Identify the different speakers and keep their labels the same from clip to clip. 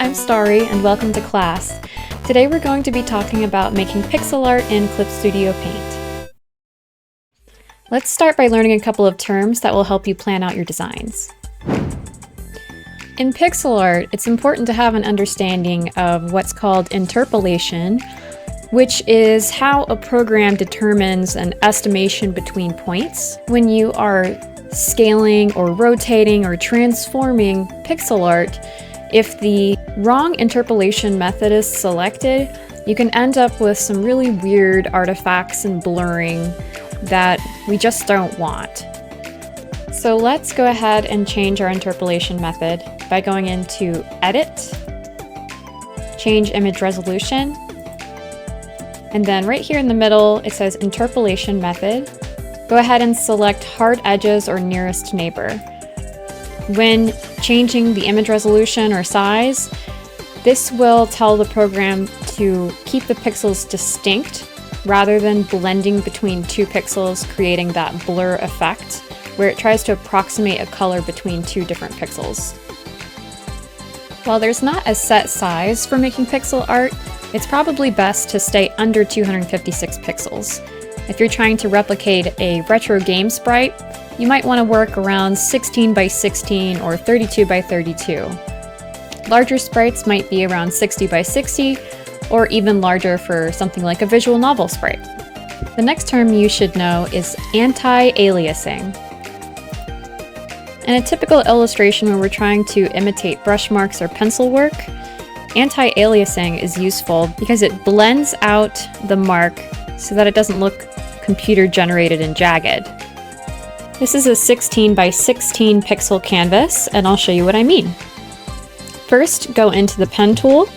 Speaker 1: I'm Starry and welcome to class. Today we're going to be talking about making pixel art in Clip Studio Paint. Let's start by learning a couple of terms that will help you plan out your designs. In pixel art, it's important to have an understanding of what's called interpolation, which is how a program determines an estimation between points when you are scaling or rotating or transforming pixel art. If the wrong interpolation method is selected, you can end up with some really weird artifacts and blurring that we just don't want. So let's go ahead and change our interpolation method by going into Edit, Change Image Resolution, and then right here in the middle it says Interpolation Method. Go ahead and select Hard Edges or Nearest Neighbor. When changing the image resolution or size, this will tell the program to keep the pixels distinct rather than blending between two pixels, creating that blur effect where it tries to approximate a color between two different pixels. While there's not a set size for making pixel art, it's probably best to stay under 256 pixels. If you're trying to replicate a retro game sprite, you might want to work around 16 by 16 or 32 by 32. Larger sprites might be around 60 by 60, or even larger for something like a visual novel sprite. The next term you should know is anti-aliasing. In a typical illustration where we're trying to imitate brush marks or pencil work, anti-aliasing is useful because it blends out the mark so that it doesn't look computer generated and jagged. This is a 16 by 16 pixel canvas, and I'll show you what I mean. First, go into the pen tool,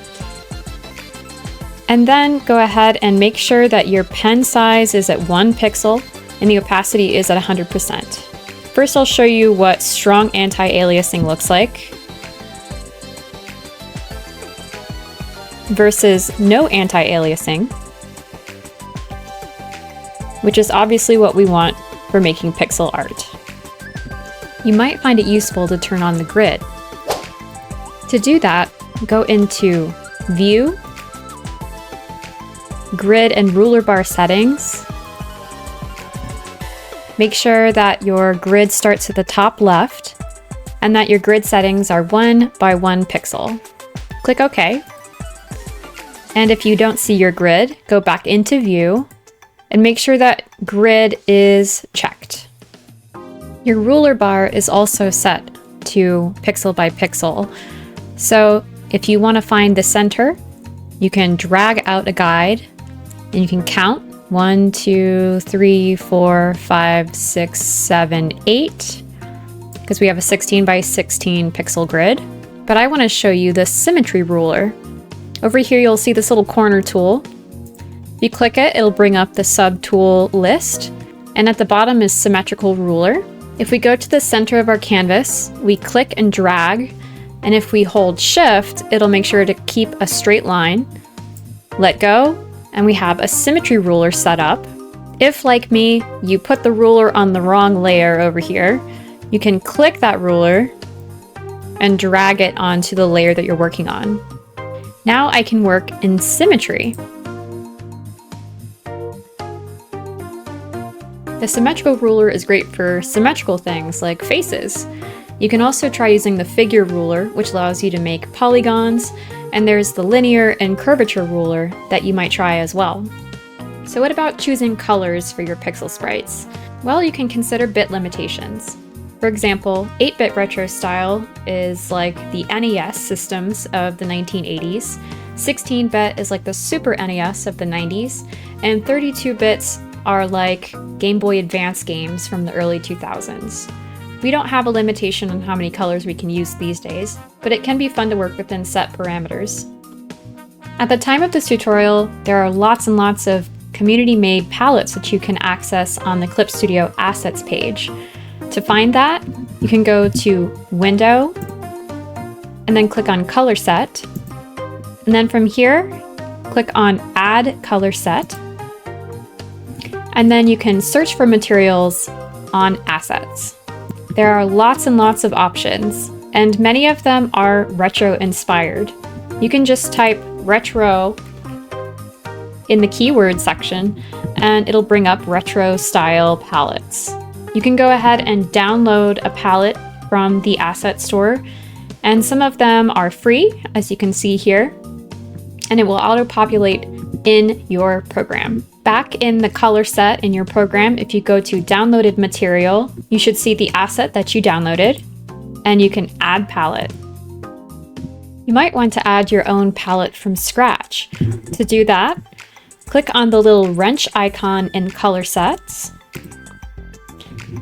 Speaker 1: and then go ahead and make sure that your pen size is at 1 pixel and the opacity is at 100%. First, I'll show you what strong anti-aliasing looks like versus no anti-aliasing, which is obviously what we want for making pixel art. You might find it useful to turn on the grid. To do that, go into View, Grid and Ruler Bar Settings. Make sure that your grid starts at the top left and that your grid settings are 1 by 1 pixel. Click OK. And if you don't see your grid, go back into View and make sure that grid is checked. Your ruler bar is also set to pixel by pixel. So if you want to find the center, you can drag out a guide and you can count 1, 2, 3, 4, 5, 6, 7, 8, because we have a 16 by 16 pixel grid. But I want to show you the symmetry ruler. Over here you'll see this little corner tool. If you click it, it'll bring up the sub-tool list, and at the bottom is Symmetrical Ruler. If we go to the center of our canvas, we click and drag, and if we hold Shift, it'll make sure to keep a straight line. Let go, and we have a symmetry ruler set up. If, like me, you put the ruler on the wrong layer over here, you can click that ruler and drag it onto the layer that you're working on. Now I can work in symmetry. The symmetrical ruler is great for symmetrical things like faces. You can also try using the figure ruler, which allows you to make polygons, and there's the linear and curvature ruler that you might try as well. So what about choosing colors for your pixel sprites? Well, you can consider bit limitations. For example, 8-bit retro style is like the NES systems of the 1980s, 16-bit is like the Super NES of the 90s, and 32 bits are like Game Boy Advance games from the early 2000s. We don't have a limitation on how many colors we can use these days, but it can be fun to work within set parameters. At the time of this tutorial, there are lots and lots of community-made palettes that you can access on the Clip Studio Assets page. To find that, you can go to Window, and then click on Color Set, and then from here, click on Add Color Set, and then you can search for materials on Assets. There are lots and lots of options, and many of them are retro-inspired. you can just type retro in the keyword section and it'll bring up retro style palettes. You can go ahead and download a palette from the asset store, and some of them are free, as you can see here, and it will auto-populate in your program. Back in the color set in your program, if you go to downloaded material, you should see the asset that you downloaded, and you can add palette. You might want to add your own palette from scratch. To do that, click on the little wrench icon in color sets,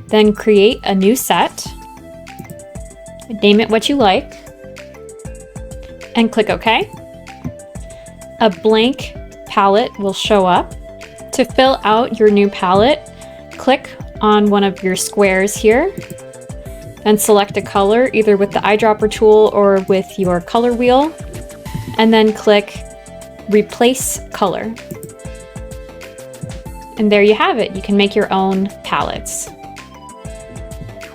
Speaker 1: then create a new set, name it what you like, and click OK. A blank palette will show up. To fill out your new palette, click on one of your squares here, then select a color either with the eyedropper tool or with your color wheel, and then click Replace Color. And there you have it. You can make your own palettes.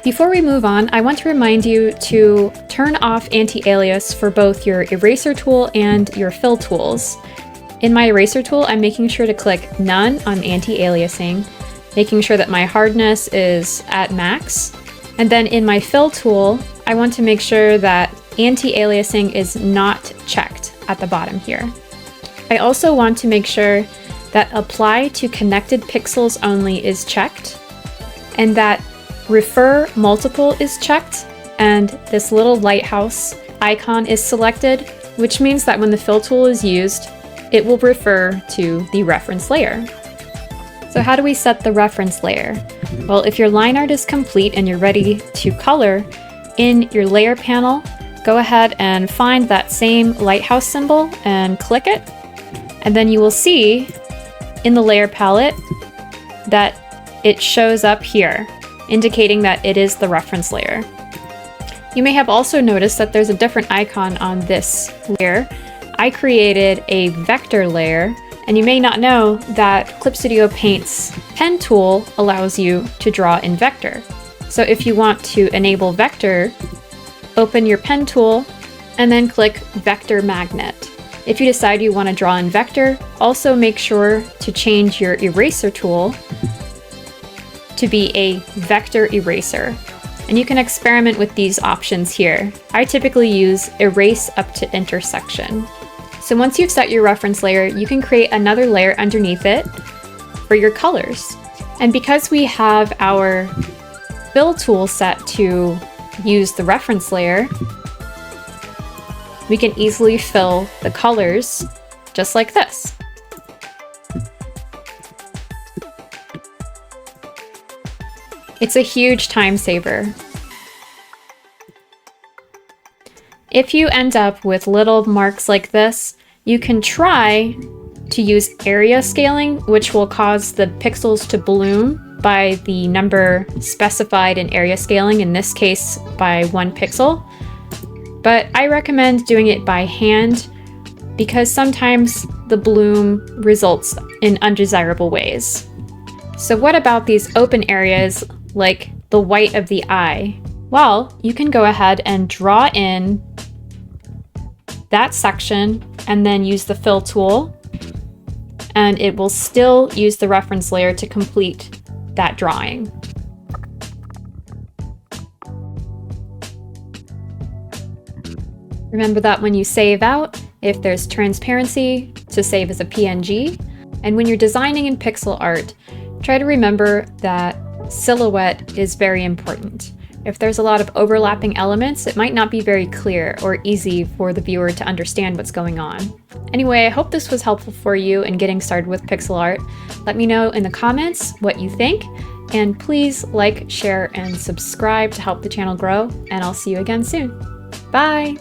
Speaker 1: Before we move on, I want to remind you to turn off anti-alias for both your eraser tool and your fill tools. In my eraser tool, I'm making sure to click None on anti-aliasing, making sure that my hardness is at max. And then in my fill tool, I want to make sure that anti-aliasing is not checked at the bottom here. I also want to make sure that Apply to Connected Pixels Only is checked, and that Refer Multiple is checked, and this little lighthouse icon is selected, which means that when the fill tool is used, it will refer to the reference layer. So how do we set the reference layer? Well, if your line art is complete and you're ready to color, in your layer panel, go ahead and find that same lighthouse symbol and click it. And then you will see in the layer palette that it shows up here, indicating that it is the reference layer. You may have also noticed that there's a different icon on this layer. I created a vector layer, and you may not know that Clip Studio Paint's pen tool allows you to draw in vector. So if you want to enable vector, open your pen tool and then click Vector Magnet. If you decide you want to draw in vector, also make sure to change your eraser tool to be a vector eraser. And you can experiment with these options here. I typically use erase up to intersection. So once you've set your reference layer, you can create another layer underneath it for your colors. And because we have our fill tool set to use the reference layer, we can easily fill the colors just like this. It's a huge time saver. If you end up with little marks like this, you can try to use area scaling, which will cause the pixels to bloom by the number specified in area scaling, in this case by 1 pixel. But I recommend doing it by hand because sometimes the bloom results in undesirable ways. So what about these open areas like the white of the eye? Well, you can go ahead and draw in that section and then use the fill tool, and it will still use the reference layer to complete that drawing. Remember that when you save out, if there's transparency, to save as a PNG. And when you're designing in pixel art, try to remember that silhouette is very important. If there's a lot of overlapping elements, it might not be very clear or easy for the viewer to understand what's going on. Anyway, I hope this was helpful for you in getting started with pixel art. Let me know in the comments what you think, and please like, share, and subscribe to help the channel grow, and I'll see you again soon. Bye!